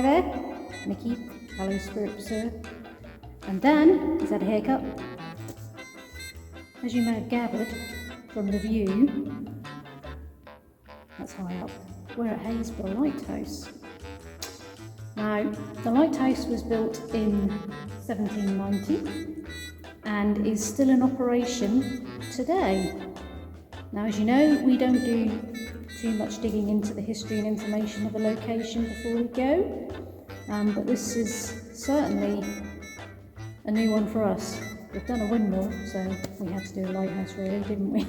there. Nikki, hello spirit sir. And Dan has had a haircut. As you may have gathered from the view, that's high up, we're at Happisburgh Lighthouse. Now, the lighthouse was built in 1790 and is still in operation today. Now, as you know, we don't do too much digging into the history and information of a location before we go, but this is certainly a new one for us. We've done a windmill, so we had to do a lighthouse really, didn't we?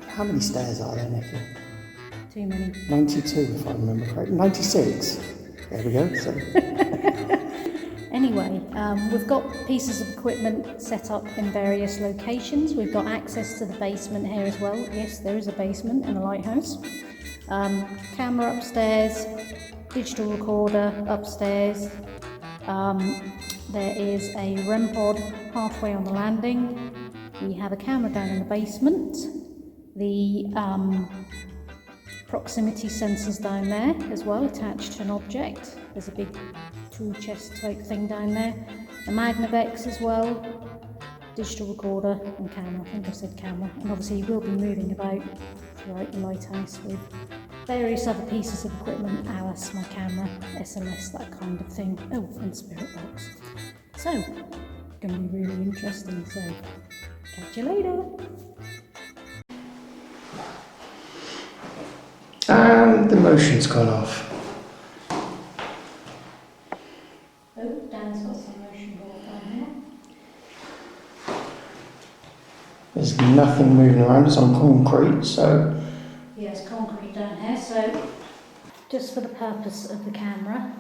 How many stairs are there, Nikki? Too many. 92, if I remember correctly. 96. There we go. So. Anyway, we've got pieces of equipment set up in various locations. We've got access to the basement here as well. Yes, there is a basement in a lighthouse. Camera upstairs, digital recorder upstairs. There is a REM pod halfway on the landing. We have a camera down in the basement. The proximity sensors down there as well, attached to an object. There's a big tool chest type thing down there. The Magnavox as well, digital recorder and camera. I think I said camera. And obviously we'll be moving about throughout the lighthouse with various other pieces of equipment, Alice, my camera, SLS, that kind of thing. Oh, and spirit box. So, going to be really interesting, so catch you later. And the motion's gone off. Oh, Dan's got some motion board down here. There's nothing moving around, it's on concrete, so... Yes, concrete down here, so just for the purpose of the camera,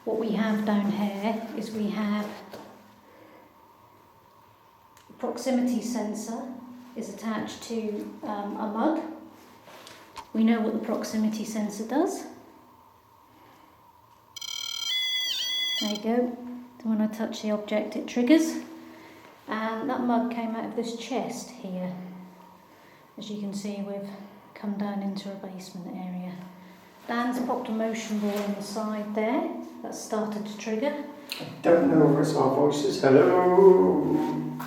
what we have down here is we have a proximity sensor is attached to a mug. We know what the proximity sensor does. There you go. So when I touch the object it triggers. And that mug came out of this chest here. As you can see, we've come down into a basement area. Dan's popped a motion ball on the side there. That's started to trigger. I don't know if it's our voices. Hello?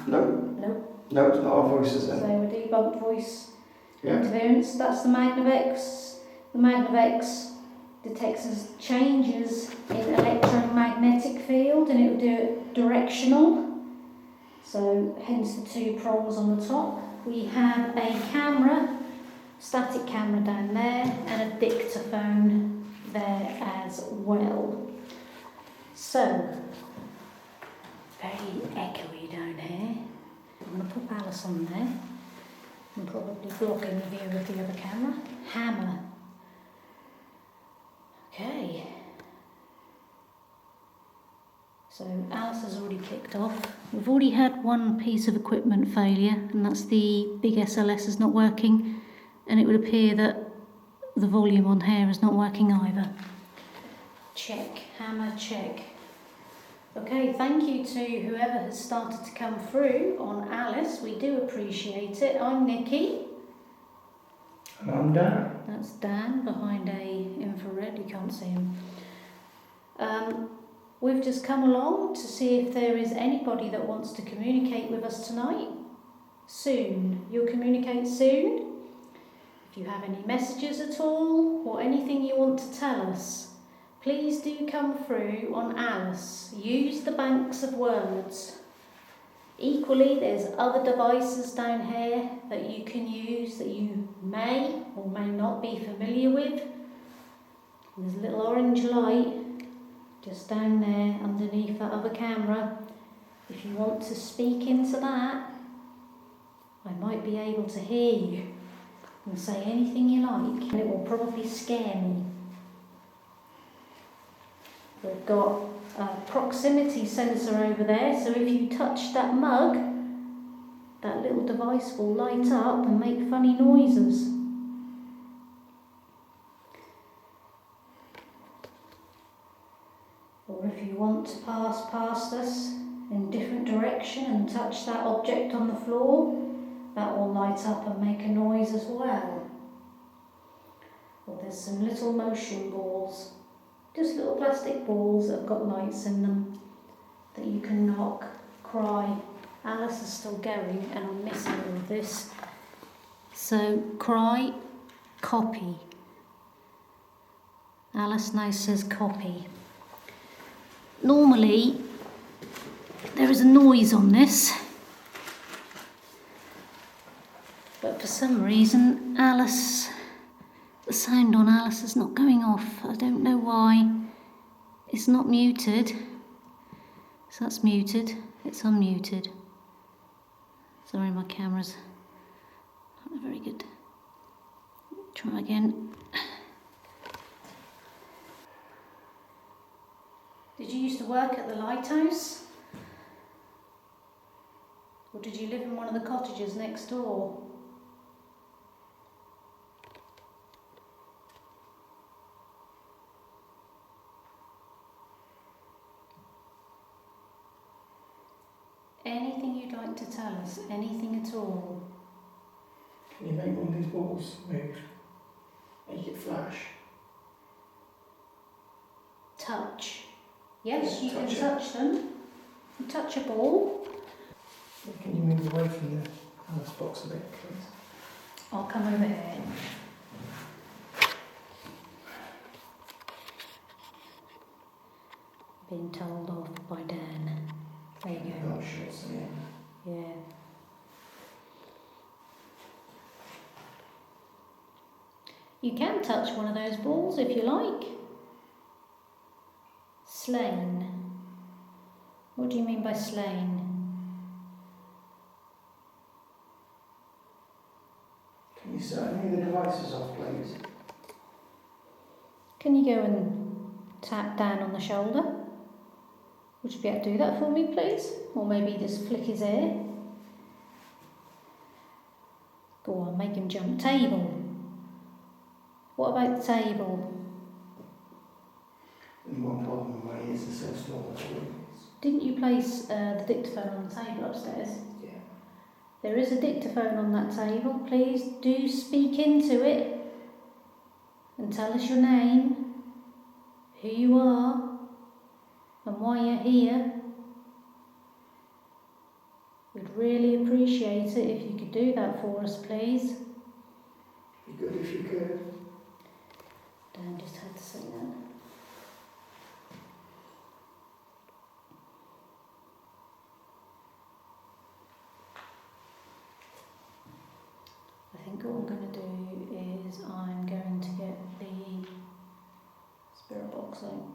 No? No, it's not our voices then. So a debunked voice. Yeah. Interference. That's the Magnavox. The Magnavox detects changes in electromagnetic field and it will do it directional. So hence the two prongs on the top. We have a camera, static camera down there, and a dictaphone there as well. So very echoey down here. I'm going to put Alice on there. I'm probably blocking the view of the other camera. Hammer. Okay. So Alice has already kicked off. We've already had one piece of equipment failure, and that's the big SLS is not working, and it would appear that the volume on here is not working either. Check. Hammer check. Okay, thank you to whoever has started to come through on Alice. We do appreciate it. I'm Nikki. And I'm Dan. That's Dan behind a infrared. You can't see him. We've just come along to see if there is anybody that wants to communicate with us tonight. Soon. You'll communicate soon. If you have any messages at all or anything you want to tell us, please do come through on Alice. Use the banks of words. Equally, there's other devices down here that you can use that you may or may not be familiar with. There's a little orange light just down there underneath that other camera. If you want to speak into that, I might be able to hear you and say anything you like, and it will probably scare me. We've got a proximity sensor over there, so if you touch that mug, that little device will light up and make funny noises. Or if you want to pass past us in a different direction and touch that object on the floor, that will light up and make a noise as well. Well, there's some little motion balls Just little plastic balls that have got lights in them that you can knock. Cry. Alice is still going and I'm missing all of this. So cry, copy. Alice now says copy. Normally there is a noise on this, but for some reason the sound on Alice is not going off. I don't know why. It's not muted. So that's muted. It's unmuted. Sorry, my camera's not very good. Try again. Did you used to work at the lighthouse? Or did you live in one of the cottages next door? Anything you'd like to tell us? Anything at all? Can you make one of these balls move? Make it flash. Touch. Yes, Yeah, you can touch it. touch them. You touch a ball. Can you move away from the Alice box a bit, please? I'll come over here. Being told off by Dan. There you go. Oh, sure, so yeah. Yeah. You can touch one of those balls if you like. Slain. What do you mean by slain? Can you set any of the devices off, please? Can you go and tap Dan on the shoulder? Would you be able to do that for me, please? Or maybe just flick his ear. Go on, make him jump. Table. What about the table? And one problem where he is the so small. Didn't you place the dictaphone on the table upstairs? Yeah. There is a dictaphone on that table. Please do speak into it and tell us your name, who you are, and why you're here. We'd really appreciate it if you could do that for us, please. Be good if you could. Dan just had to say that. I think what I'm going to do is I'm going to get the spirit box out.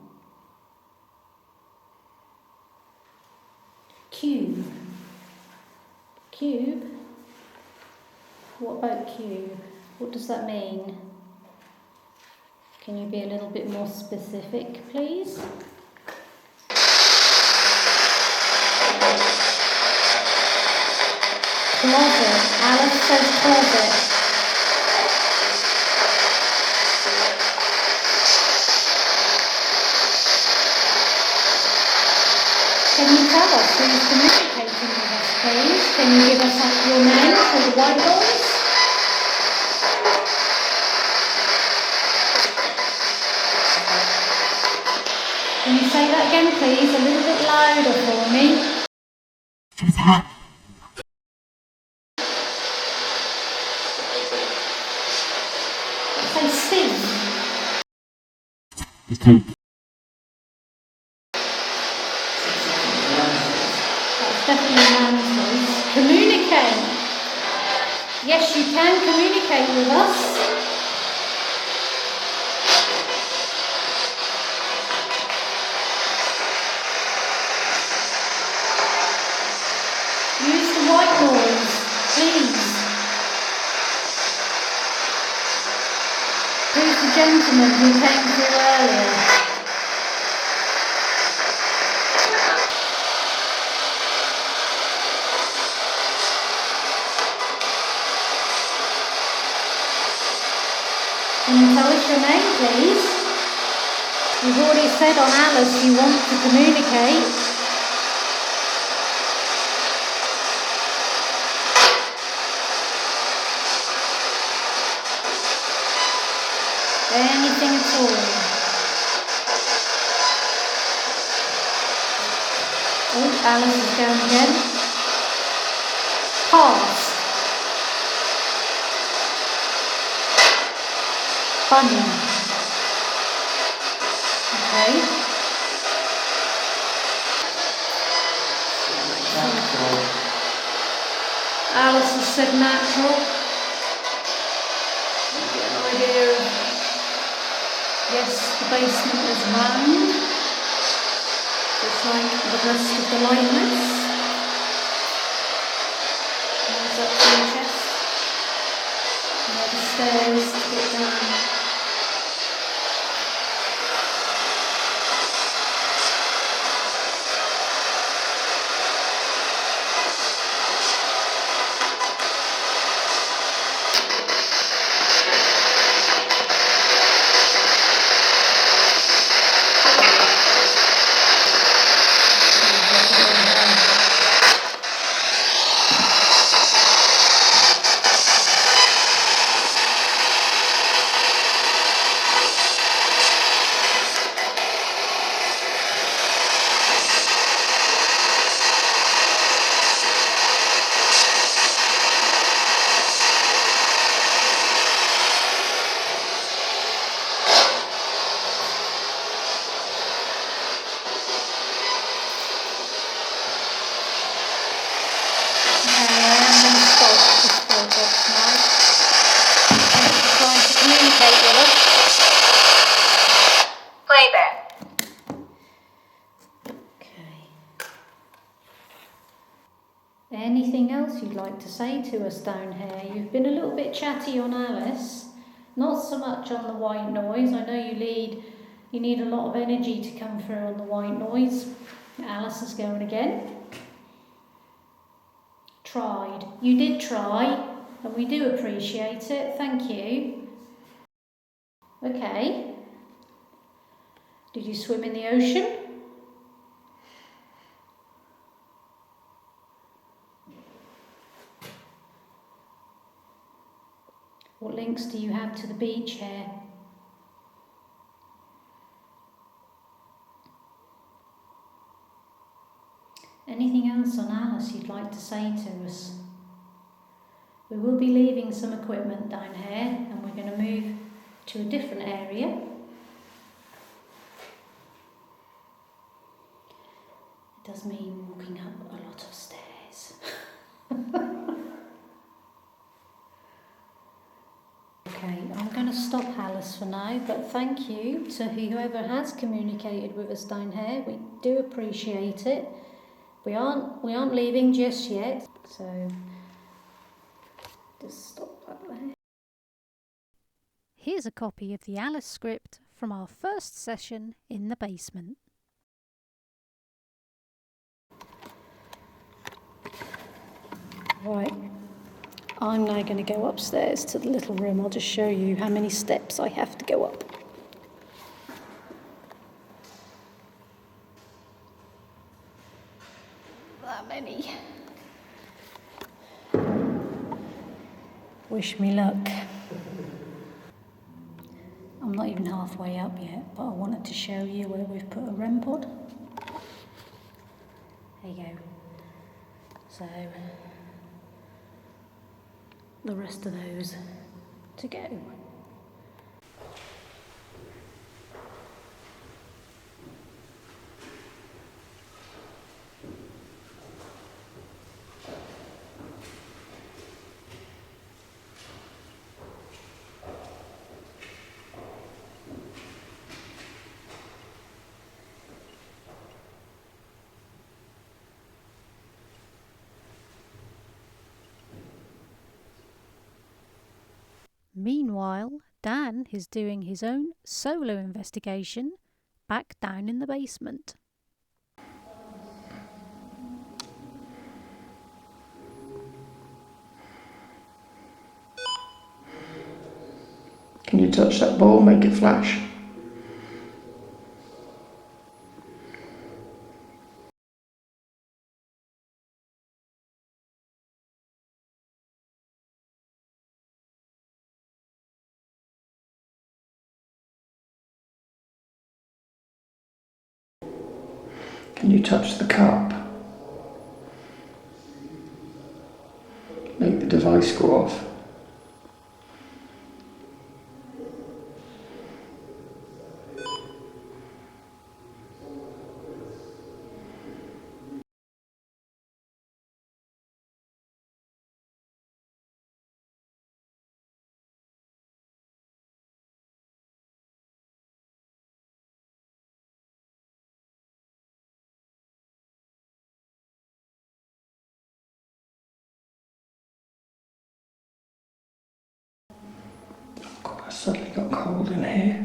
Cube. Cube? What about cube? What does that mean? Can you be a little bit more specific, please? Closet. Alice says closet. Can you tell us who's communicating with us, please? Can you give us your name for the white boys? Can you say that again, please? A little bit louder for me. Say sing. That's definitely a man's voice. Communicate. Yes, you can communicate with us. Use the white noise, please. Who's the gentleman who came through earlier? Can you tell us your name, please? You've already said on Alice you want to communicate. Anything at all. Alice is going again. Past. Bunny. Okay. Alice has said natural. You get an idea of, yes, the basement is round, just like the rest of the lighthouse. There's up to your chest. And there are the stairs to get down. Anything else you'd like to say to us down here? You've been a little bit chatty on Alice, not so much on the white noise. I know you need a lot of energy to come through on the white noise. Alice is going again. Tried. You did try, and we do appreciate it. Thank you. Okay. Did you swim in the ocean? What links do you have to the beach here? Anything else on Alice you'd like to say to us? We will be leaving some equipment down here and we're going to move to a different area. It does mean walking up a lot of stairs. Okay, I'm going to stop Alice for now, but thank you to whoever has communicated with us down here. We do appreciate it. We aren't leaving just yet, so just stop that there. Here's a copy of the Alice script from our first session in the basement. Right, I'm now going to go upstairs to the little room. I'll just show you how many steps I have to go up. That many. Wish me luck. I'm not even halfway up yet, but I wanted to show you where we've put a REM pod. There you go. So, the rest of those to go. Meanwhile, Dan is doing his own solo investigation back down in the basement. Can you touch that ball, make it flash? Can you touch the cup? screw off. God, I suddenly got cold in here.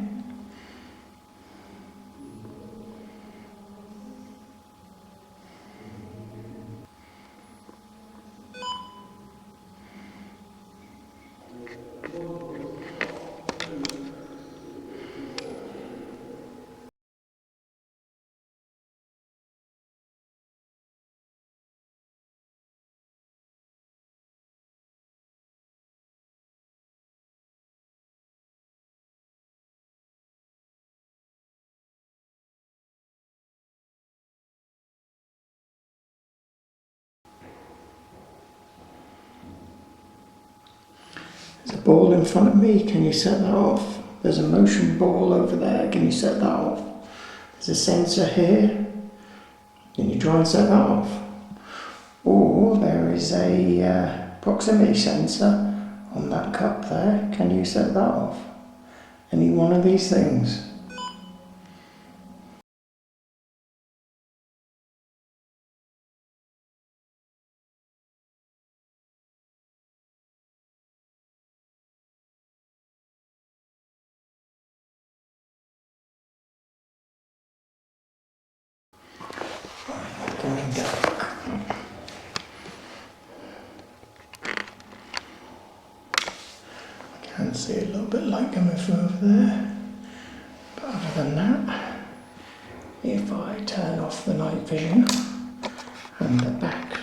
There's a ball in front of me, can you set that off? There's a motion ball over there, can you set that off? There's a sensor here, can you try and set that off? Or there is a proximity sensor on that cup there, can you set that off? Any one of these things? Going dark. I can see a little bit light coming from over there, but other than that, if I turn off the night vision and the back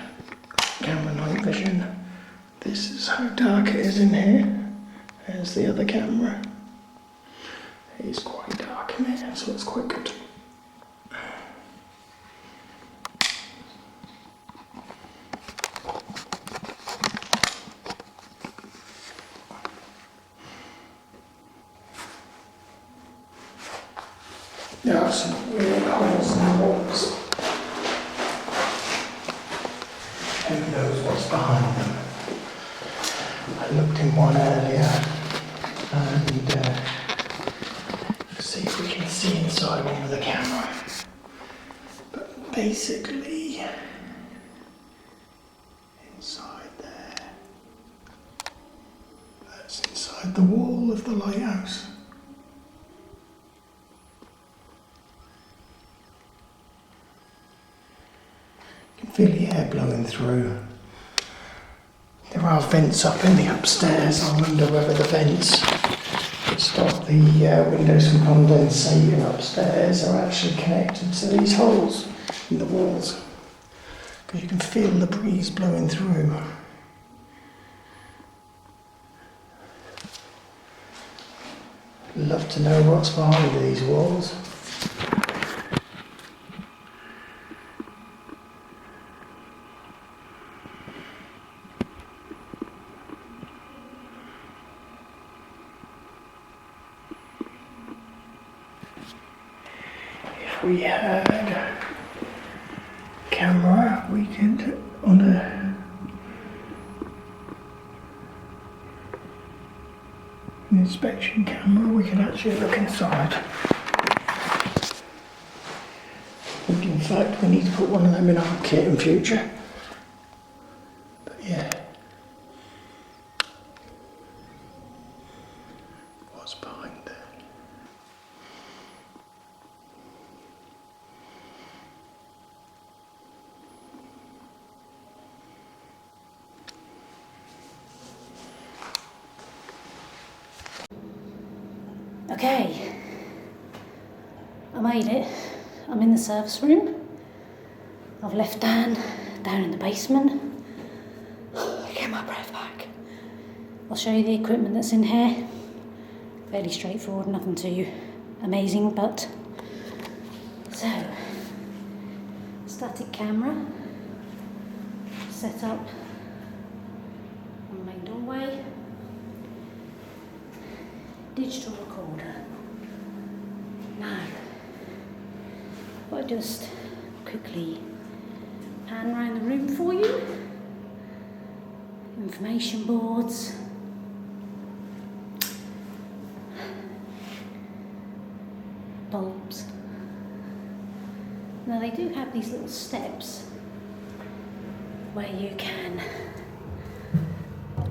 camera night vision, this is how dark it is in here. There's the other camera. It is quite dark in here, so it's quite good. There are some weird holes in the walls. Who knows what's behind them? I looked in one earlier and see if we can see inside one with a camera. But basically, inside there, that's inside the wall of the lighthouse. Feel the air blowing through. There are vents up in the upstairs. I wonder whether the vents that stop the windows from condensating upstairs are actually connected to these holes in the walls. Because you can feel the breeze blowing through. I'd love to know what's behind these walls. If we had a camera, we could, on an inspection camera, we could actually look inside. I think in fact we need to put one of them in our kit in future. But yeah. What's behind there? Okay, I made it. I'm in the service room. I've left Dan down in the basement. Get my breath back. I'll show you the equipment that's in here. Fairly straightforward, nothing too amazing, but... So, static camera set up on the main digital recorder. Now, if I just quickly pan around the room for you. Information boards. Bulbs. Now they do have these little steps where you can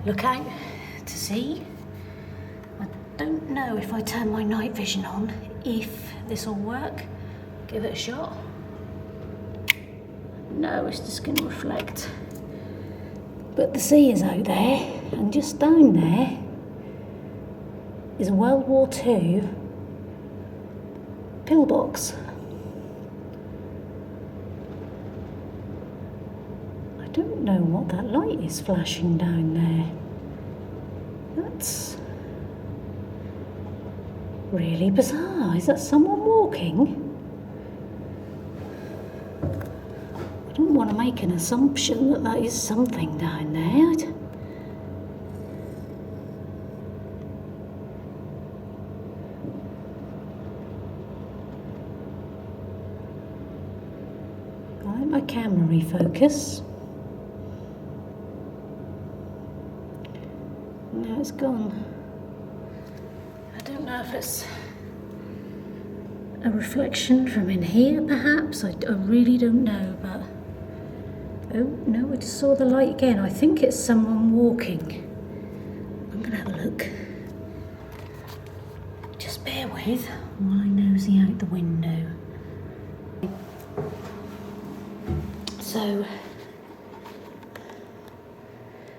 look out to see. I don't know if I turn my night vision on if this will work. Give it a shot. No, it's just going to reflect. But the sea is out there, and just down there is a World War II pillbox. I don't know what that light is flashing down there. That's really bizarre. Is that someone walking? I don't want to make an assumption that that is something down there. I let my camera refocus. Now it's gone. I don't know if it's a reflection from in here, perhaps. I really don't know, but... Oh, no, I just saw the light again. I think it's someone walking. I'm going to have a look. Just bear with while I nosy out the window.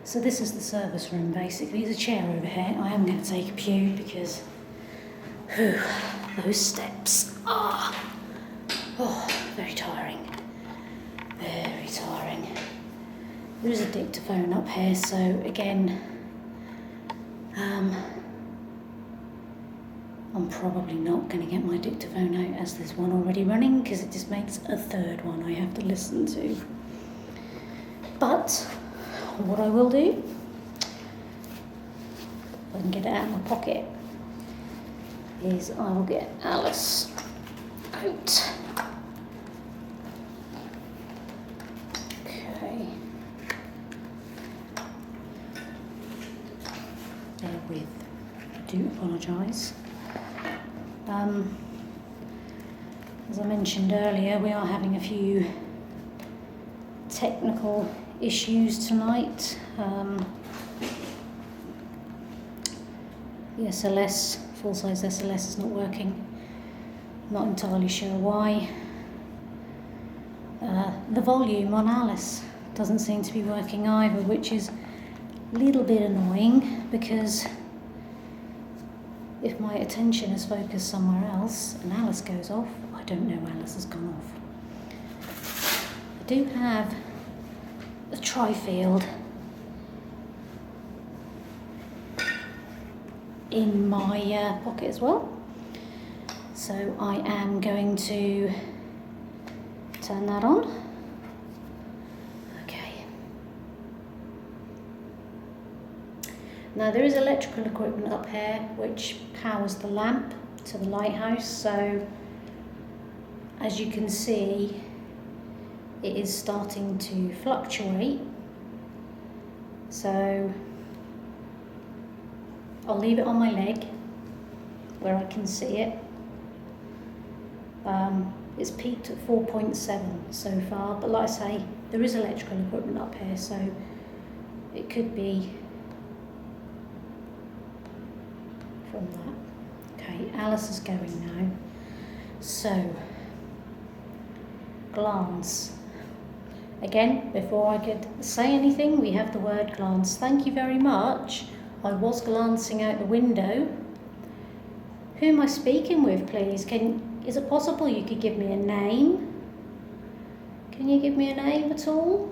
So this is the service room, basically. There's a chair over here. I am going to take a pew because... Whew, those steps. Oh, very tiring. Very tiring. There's a dictaphone up here, so again, I'm probably not going to get my dictaphone out as there's one already running because it just makes a third one I have to listen to. But what I will do, if I can get it out of my pocket, is I will get Alice out. Okay. Bear with. I do apologise. As I mentioned earlier, we are having a few technical issues tonight. The SLS, full-size SLS is not working. Not entirely sure why. The volume on Alice doesn't seem to be working either, which is a little bit annoying because if my attention is focused somewhere else and Alice goes off, I don't know Alice has gone off. I do have a tri-field in my pocket as well, so I am going to turn that on. Okay. Now there is electrical equipment up here which powers the lamp to the lighthouse, so as you can see it is starting to fluctuate, so I'll leave it on my leg where I can see it. It's peaked at 4.7 so far, but like I say, there is electrical equipment up here, so it could be from that. Okay, Alice is going now. So, glance. Again, before I could say anything, we have the word glance. Thank you very much. I was glancing out the window. Who am I speaking with, please? Is it possible you could give me a name? Can you give me a name at all?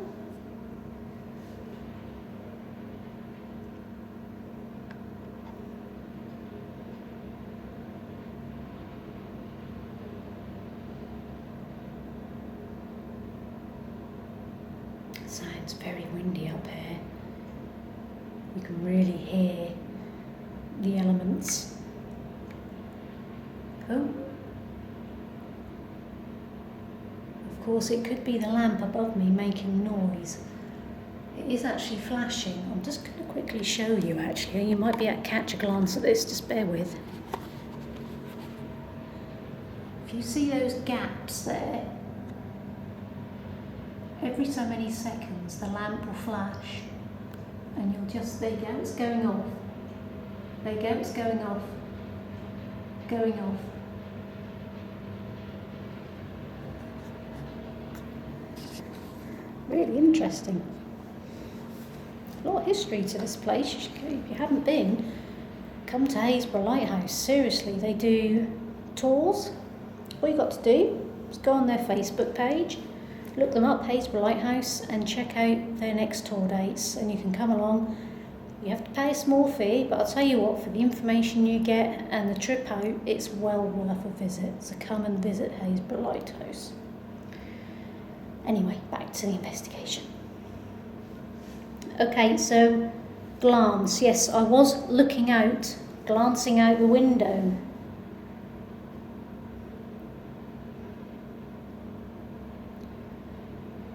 It sounds very windy up here. You can really hear the elements Oh. Of course, it could be the lamp above me making noise. It is actually flashing. I'm just going to quickly show you actually. You might be able to catch a glance at this, just bear with. If you see those gaps there, every so many seconds the lamp will flash and you'll just, there you go, it's going off. There you go, it's going off. Going off. Really interesting. A lot of history to this place. You should go, if you haven't been, come to Happisburgh Lighthouse. Seriously, they do tours. All you've got to do is go on their Facebook page, look them up, Happisburgh Lighthouse, and check out their next tour dates, and you can come along. You have to pay a small fee, but I'll tell you what, for the information you get and the trip out, it's well worth a visit. So come and visit Happisburgh Lighthouse. Anyway, back to the investigation. Okay, so glance. Yes, I was looking out, glancing out the window.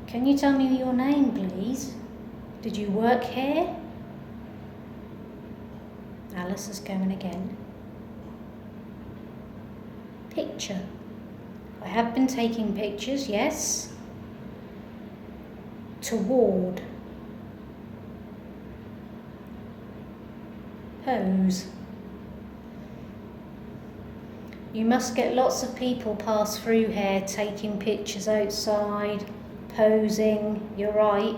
Can you tell me your name, please? Did you work here? Alice is going again. Picture. I have been taking pictures, yes. Toward. Pose. You must get lots of people pass through here taking pictures outside, posing, you're right.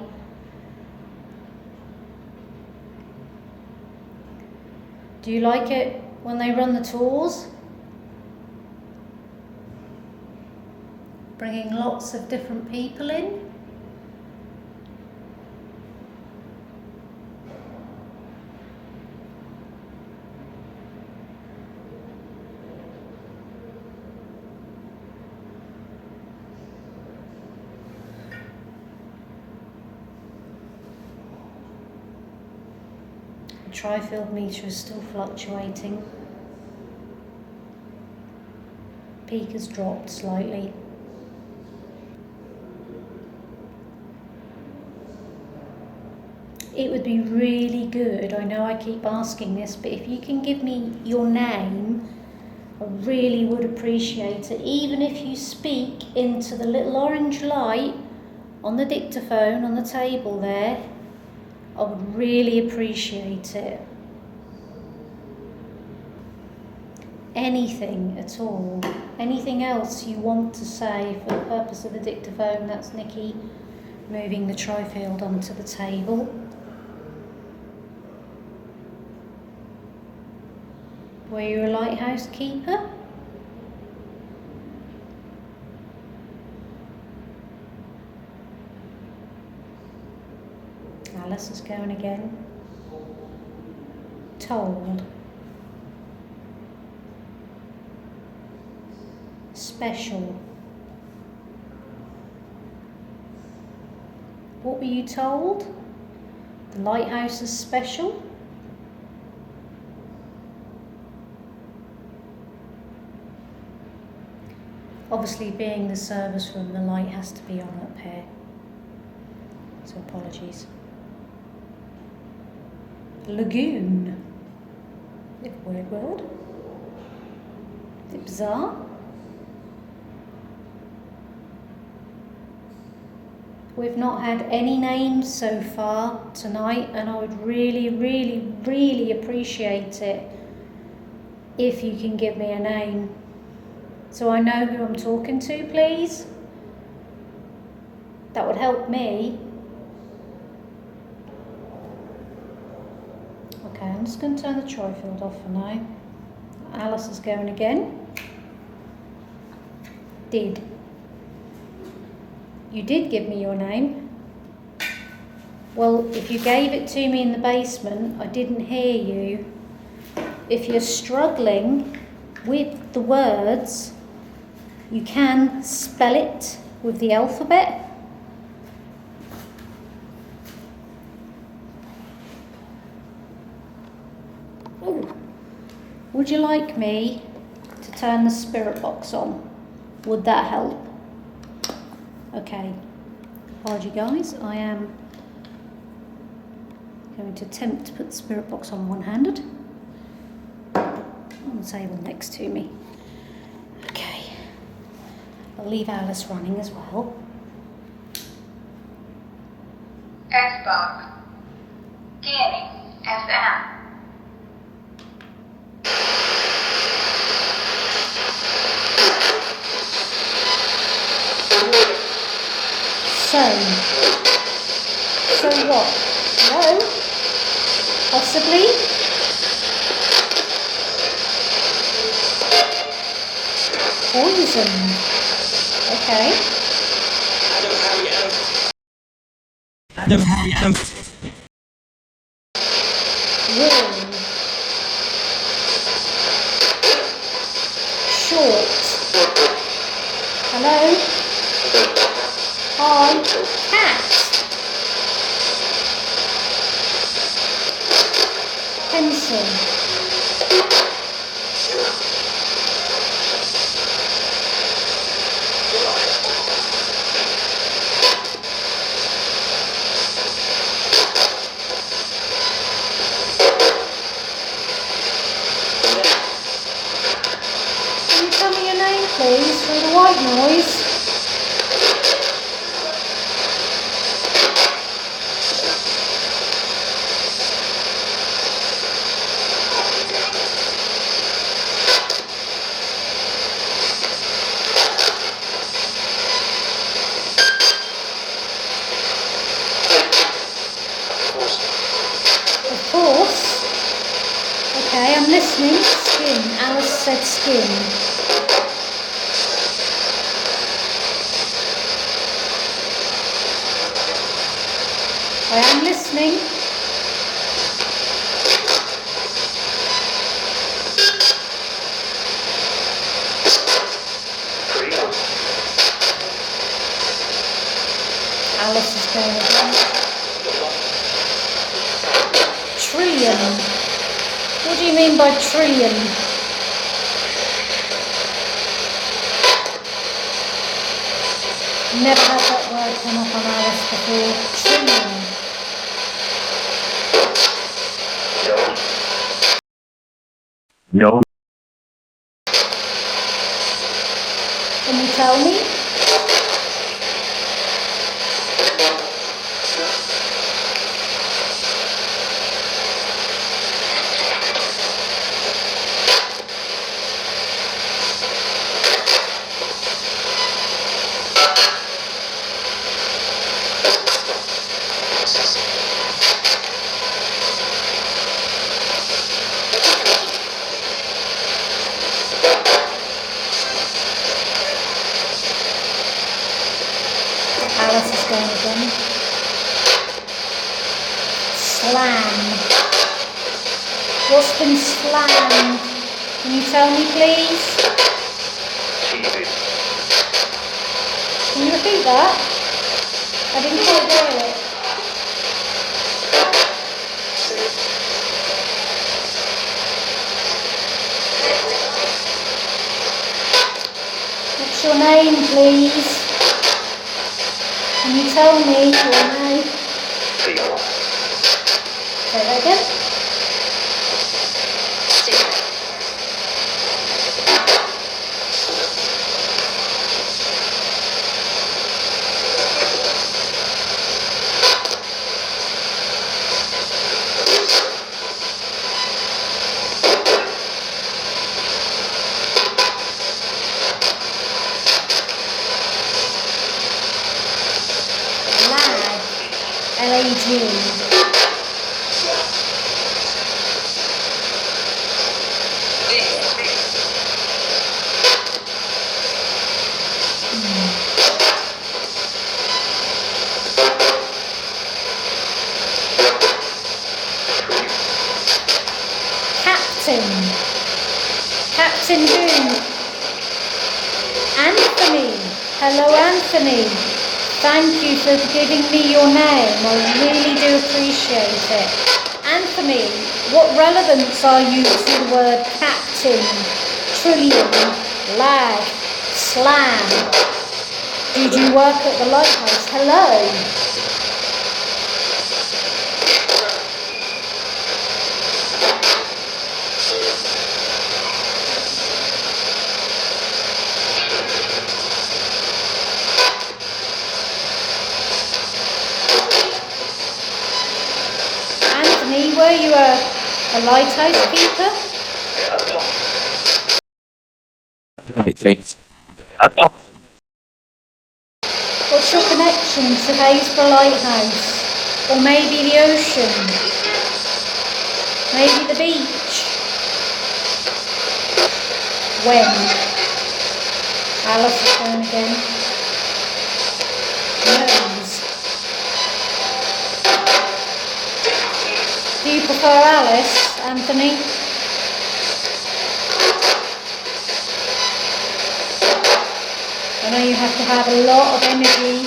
Do you like it when they run the tours? Bringing lots of different people in? Tri-field meter is still fluctuating. Peak has dropped slightly. It would be really good, I know I keep asking this, but if you can give me your name, I really would appreciate it. Even if you speak into the little orange light on the dictaphone on the table there, I would really appreciate it. Anything at all. Anything else you want to say for the purpose of the dictaphone. That's Nikki moving the tri-field onto the table. Were you a lighthouse keeper? Alice is going again. Told. Special. What were you told? The lighthouse is special? Obviously, being the service room, the light has to be on up here. So apologies. Lagoon. Weird word. Is it bizarre? We've not had any names so far tonight, and I would really, really, really appreciate it if you can give me a name, so I know who I'm talking to, please. That would help me. Okay, I'm just going to turn the tri-field off for now. Alice is going again. Did. You did give me your name. Well, if you gave it to me in the basement, I didn't hear you. If you're struggling with the words, you can spell it with the alphabet. Ooh. Would you like me to turn the spirit box on. Would that help? Okay. Apology guys, I am going to attempt to put the spirit box on one-handed on the table next to me. Okay. I'll leave Alice running as well. Xbox. Scanning. FM. So what? Hello? Possibly? Poison. Okay. Warm. Short. Hello? Hi. Cat. Pencil. Can you tell me your name, please, through the white noise? Of course. Okay, I'm listening. Skin. Alice said skin. I am listening. Alice is going again. Trillion. What do you mean by trillion? Never had that word come up on Alice before. Trillion. No. Can you tell me? Alice is going again. Slam. What's been slammed? Can you tell me, please? Can you repeat that? I didn't quite hear it. What's your name, please? Can you tell me your name? Say that again. L-A-G. Captain. Captain who? Anthony. Hello, Anthony. Thank you for giving me your name. I really do appreciate it. Anthony, what relevance are you to the word captain? trillion, lag, slam. Did you work at the lighthouse? Hello. Anthony, were you a lighthouse keeper? What's your connection to Happisburgh Lighthouse? Or maybe the ocean? Maybe the beach? When? Alice is going again. Knows. Do you prefer Alice, Anthony? I know you have to have a lot of energy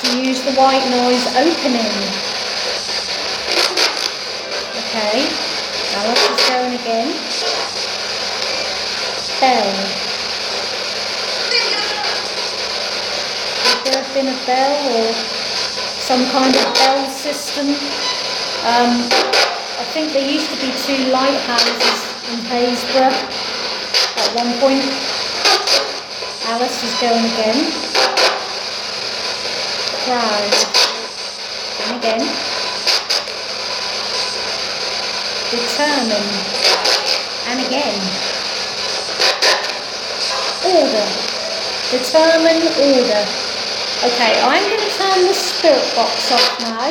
to use the white noise opening. Okay, Alice is going again. Bell. Would there have been a bell or some kind of bell system? I think there used to be 2 lighthouses in Happisburgh at one point. Alice is going again. Crowd. And again. Determine. And again. Order. Determine, order. Okay, I'm going to turn the spirit box off now.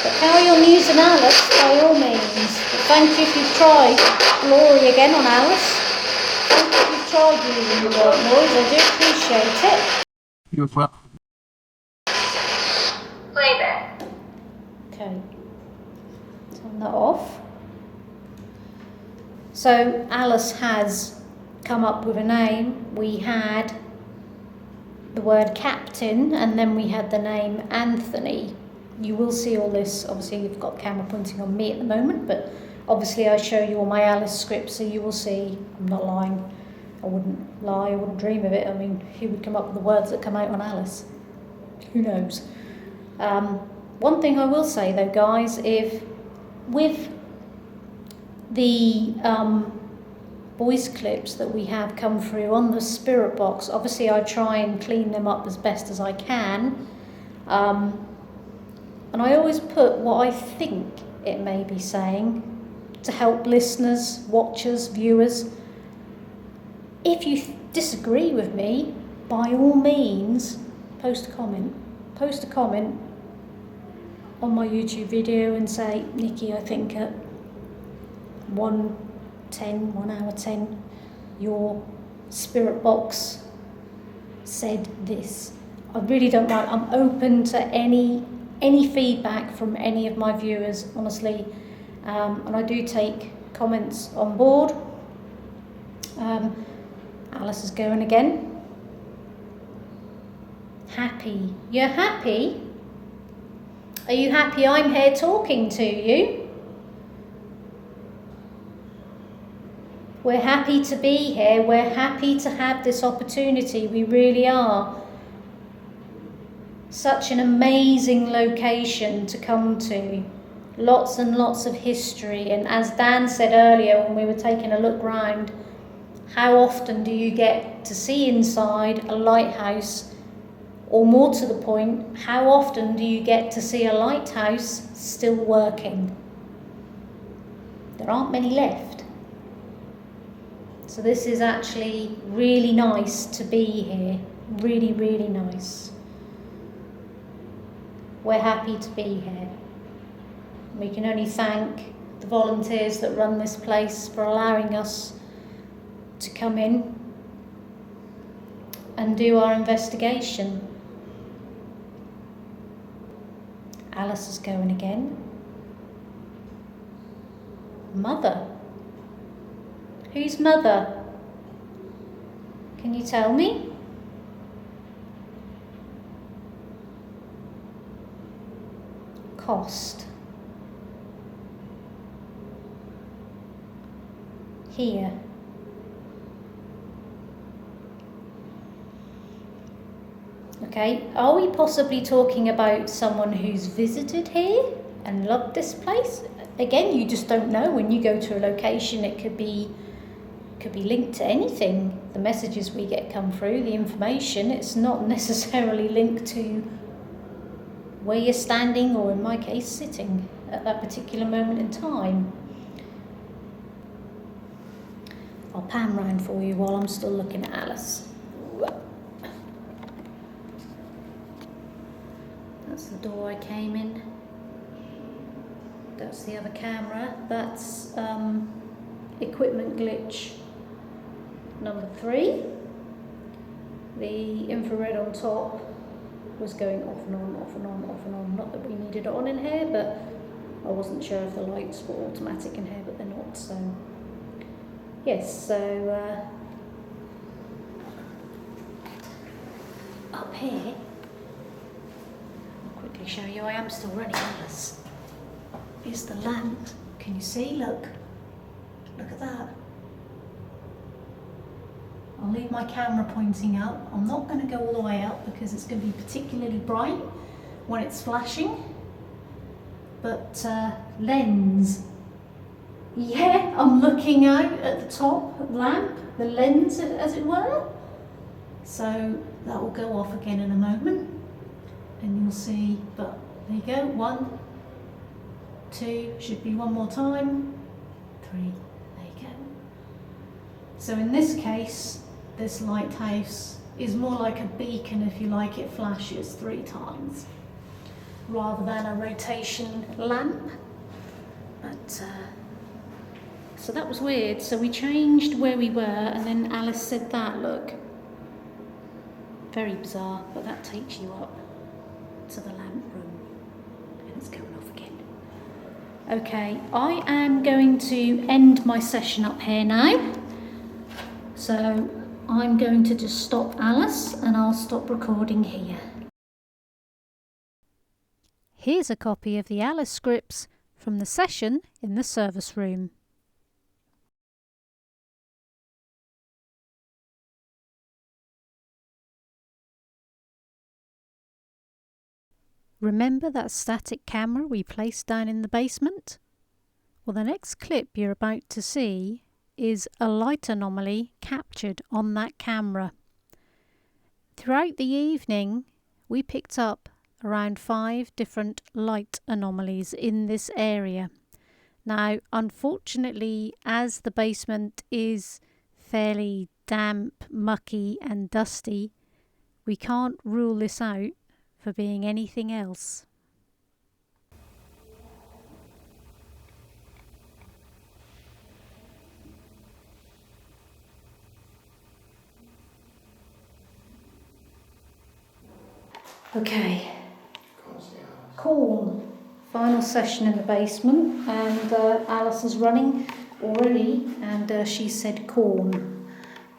But carry on using Alice by all means. But thank you if you've tried. Glory again on Alice. Thank you if you've tried using the white noise. I do appreciate it. You as well. Playback. Okay. Turn that off. So Alice has come up with a name. We had the word captain and then we had the name Anthony. You will see all this, obviously you've got the camera pointing on me at the moment, but obviously I show you all my Alice scripts, so you will see. I'm not lying. I wouldn't lie, I wouldn't dream of it. I mean, who would come up with the words that come out on Alice? Who knows? One thing I will say though, guys, if with the voice clips that we have come through on the spirit box, obviously I try and clean them up as best as I can. And I always put what I think it may be saying to help listeners, watchers, viewers. If you disagree with me, by all means, post a comment. Post a comment on my YouTube video and say, Nikki, I think at 1 hour 10, your spirit box said this. I really don't mind. I'm open to any feedback from any of my viewers, honestly, and I do take comments on board. Alice is going again. Happy. You're happy? Are you happy I'm here talking to you? We're happy to be here. We're happy to have this opportunity. We really are. Such an amazing location to come to. Lots and lots of history. And as Dan said earlier when we were taking a look round, how often do you get to see inside a lighthouse? Or more to the point, how often do you get to see a lighthouse still working? There aren't many left. So this is actually really nice to be here. Really, really nice. We're happy to be here. We can only thank the volunteers that run this place for allowing us to come in and do our investigation. Alice is going again. Mother. Who's mother? Can you tell me? Cost. here. Okay, are we possibly talking about someone who's visited here and loved this place? Again, you just don't know. When you go to a location, it could be linked to anything. The messages we get come through, the information, it's not necessarily linked to where you're standing, or in my case, sitting at that particular moment in time. I'll pan round for you while I'm still looking at Alice. That's the door I came in. That's the other camera. That's equipment glitch number 3. The infrared on top was going off and on, off and on, off and on. Not that we needed it on in here, but I wasn't sure if the lights were automatic in here, but they're not. So yes, so up here, I'll quickly show you. I am still running Alice. Is the lamp. Can you see? Look at that. I'll leave my camera pointing up. I'm not going to go all the way up because it's going to be particularly bright when it's flashing. But lens. Yeah, I'm looking out at the top lamp, the lens as it were. So that will go off again in a moment. And you'll see, but there you go. 1, 2, should be one more time. 3, there you go. So in this case, this lighthouse is more like a beacon, if you like. It flashes 3 times rather than a rotation lamp. But so that was weird. So we changed where we were, and then Alice said that. Look, very bizarre, but that takes you up to the lamp room, and it's going off again. Okay, I am going to end my session up here now. So I'm going to just stop Alice, and I'll stop recording here. Here's a copy of the Alice scripts from the session in the service room. Remember that static camera we placed down in the basement? Well, the next clip you're about to see is a light anomaly captured on that camera. Throughout the evening, we picked up around 5 different light anomalies in this area. Now, unfortunately, as the basement is fairly damp, mucky and dusty, we can't rule this out for being anything else. Okay, cool. Final session in the basement, and Alice is running already, and she said corn.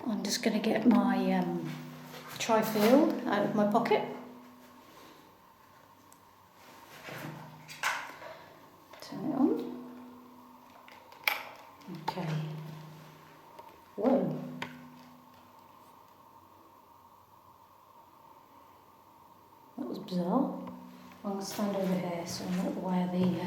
I'm just going to get my tri-field out of my pocket. Turn it on. Okay. Whoa. That was bizarre. I'm going to stand over here so I'm not in the way of the...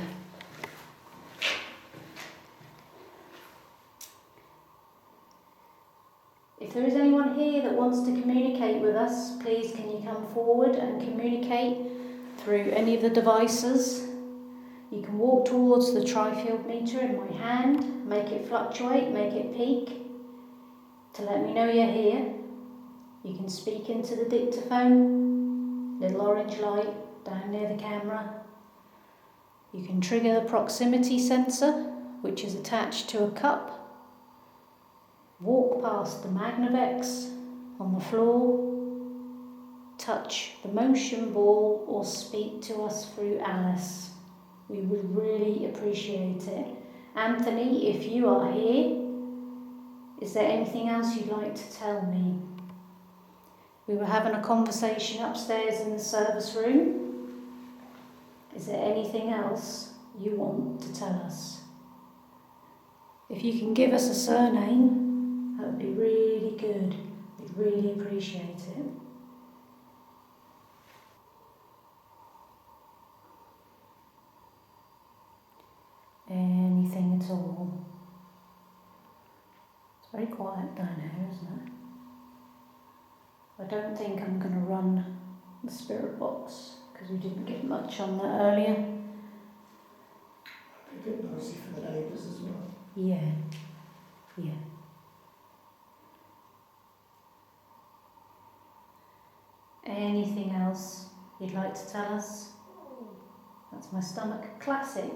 If there is anyone here that wants to communicate with us, please can you come forward and communicate through any of the devices. You can walk towards the tri-field meter in my hand, make it fluctuate, make it peak to let me know you're here. You can speak into the dictaphone, little orange light down near the camera. You can trigger the proximity sensor, which is attached to a cup. Walk past the Magnavex on the floor, touch the motion ball, or speak to us through Alice. We would really appreciate it. Anthony, if you are here, is there anything else you'd like to tell me? We were having a conversation upstairs in the service room. Is there anything else you want to tell us? If you can give us a surname, that would be really good. We'd really appreciate it. Anything at all. It's very quiet down here, isn't it? I don't think I'm going to run the spirit box because we didn't get much on that earlier. A bit noisy for the neighbours as well. Yeah. Anything else you'd like to tell us? That's my stomach. Classic.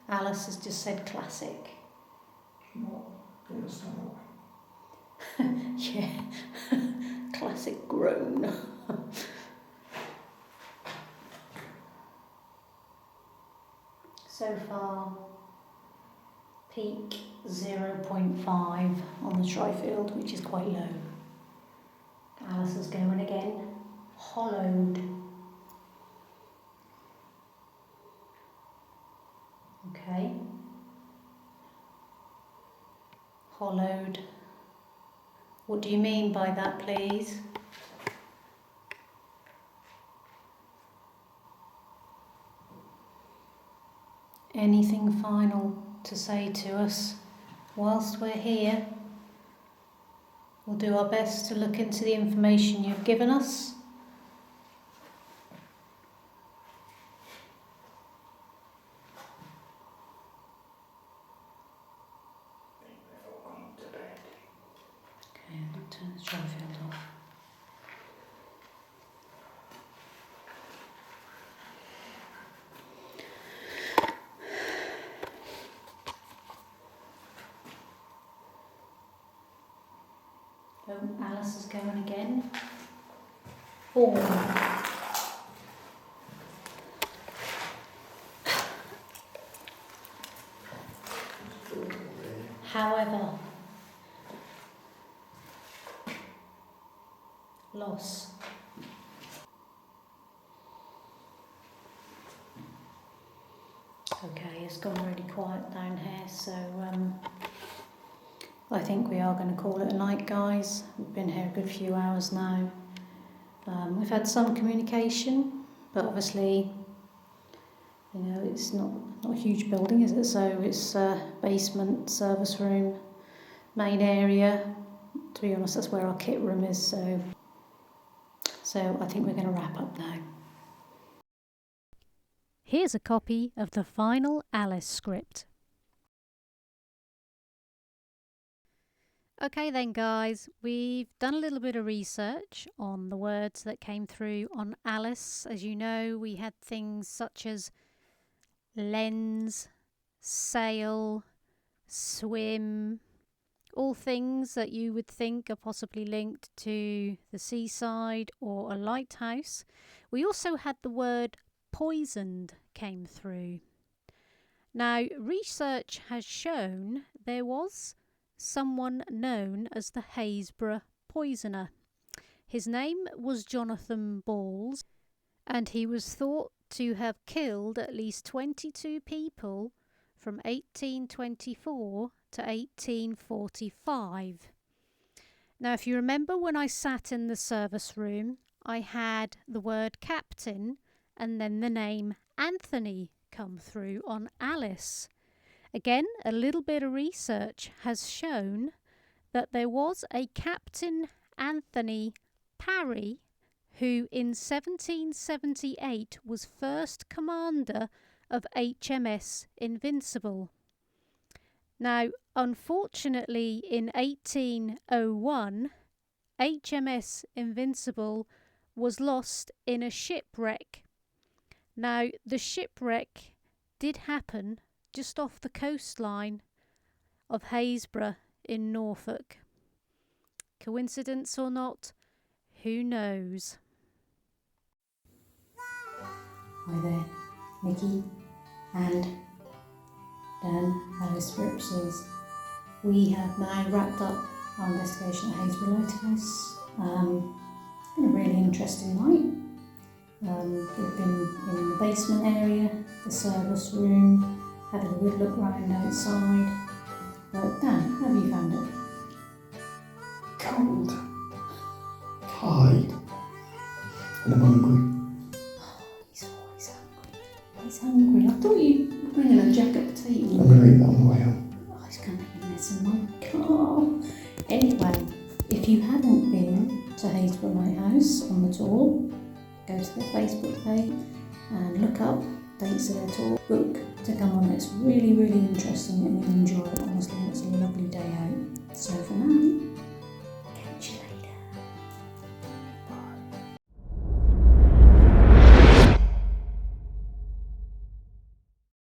Alice has just said classic. What? In your stomach? Yeah. Classic groan. So far, peak 0.5 on the tri-field, which is quite low. Alice is going again. Hollowed. Okay. Hollowed. What do you mean by that, please? Anything final to say to us whilst we're here? We'll do our best to look into the information you've given us. Okay, I'll turn the tri-field off. Oh, Alice is going again. Oh. However, loss. Okay, it's gone really quiet down here, so I think we are going to call it a night, guys. We've been here a good few hours now. We've had some communication, but obviously, you know, it's not a huge building, is it? So it's basement, service room, main area. To be honest, that's where our kit room is. So I think we're going to wrap up now. Here's a copy of the final Alice script. Okay then guys, we've done a little bit of research on the words that came through on Alice. As you know, we had things such as lens, sail, swim, all things that you would think are possibly linked to the seaside or a lighthouse. We also had the word poisoned came through. Now, research has shown there was someone known as the Happisburgh poisoner. His name was Jonathan Balls, and he was thought to have killed at least 22 people from 1824 to 1845. Now, if you remember when I sat in the service room, I had the word captain and then the name Anthony come through on Alice. Again, a little bit of research has shown that there was a Captain Anthony Parry who in 1778 was first commander of HMS Invincible. Now, unfortunately, in 1801, HMS Invincible was lost in a shipwreck. Now, the shipwreck did happen just off the coastline of Happisburgh in Norfolk. Coincidence or not, who knows? Hi there, Nikki and Dan, Hallows Scriptures. We have now wrapped up our investigation at Happisburgh Lighthouse. It's been a really interesting night. We've been in the basement area, the service room, had a good look round outside. Right, Dan, how have you found it? Cold. Tired. And I'm hungry. He's always hungry. He's hungry. I thought you were bringing a jacket potato. I'm going to eat that on the way home. Oh, he's going to make a mess of my car. Anyway, if you haven't been to Happisburgh Lighthouse on the tour, go to their Facebook page and look up dates of their tour. Book to come on. It's really, really interesting and you'll enjoy it, honestly. It's a lovely day out. So for now,